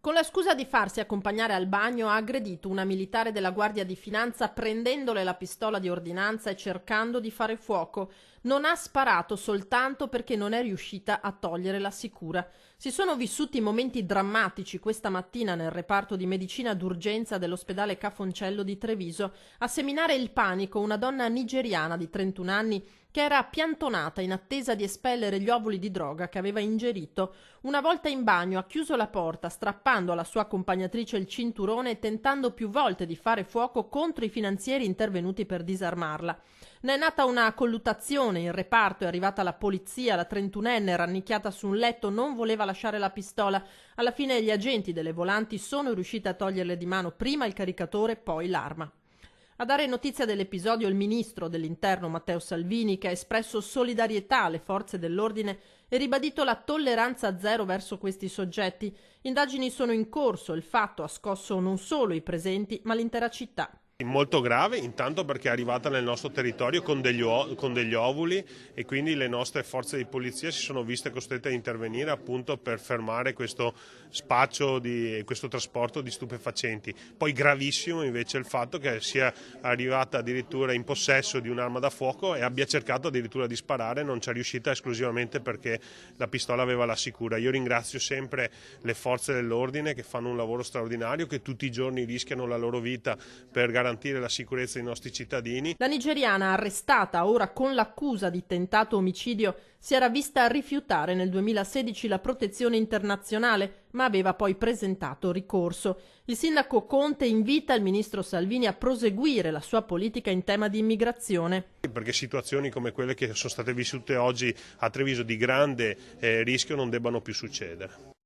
Con la scusa di farsi accompagnare al bagno ha aggredito una militare della Guardia di Finanza prendendole la pistola di ordinanza e cercando di fare fuoco. Non ha sparato soltanto perché non è riuscita a togliere la sicura. Si sono vissuti momenti drammatici questa mattina nel reparto di medicina d'urgenza dell'ospedale Cafoncello di Treviso. A seminare il panico una donna nigeriana di 31 anni che era piantonata in attesa di espellere gli ovuli di droga che aveva ingerito. Una volta in bagno ha chiuso la porta, strappando alla sua accompagnatrice il cinturone e tentando più volte di fare fuoco contro i finanzieri intervenuti per disarmarla. Ne è nata una colluttazione, in reparto è arrivata la polizia, la 31enne rannicchiata su un letto non voleva lasciare la pistola. Alla fine gli agenti delle volanti sono riusciti a toglierle di mano prima il caricatore, poi l'arma. A dare notizia dell'episodio il ministro dell'Interno Matteo Salvini, che ha espresso solidarietà alle forze dell'ordine e ribadito la tolleranza zero verso questi soggetti. Indagini sono in corso, il fatto ha scosso non solo i presenti ma l'intera città. Molto grave, intanto perché è arrivata nel nostro territorio con degli ovuli e quindi le nostre forze di polizia si sono viste costrette a intervenire appunto per fermare questo spaccio, questo trasporto di stupefacenti. Poi gravissimo invece il fatto che sia arrivata addirittura in possesso di un'arma da fuoco e abbia cercato addirittura di sparare, non ci è riuscita esclusivamente perché la pistola aveva la sicura. Io ringrazio sempre le forze dell'ordine che fanno un lavoro straordinario, che tutti i giorni rischiano la loro vita per garantire la sicurezza dei nostri cittadini. La nigeriana, arrestata ora con l'accusa di tentato omicidio, si era vista rifiutare nel 2016 la protezione internazionale, ma aveva poi presentato ricorso. Il sindaco Conte invita il ministro Salvini a proseguire la sua politica in tema di immigrazione. Perché situazioni come quelle che sono state vissute oggi a Treviso di grande rischio non debbano più succedere.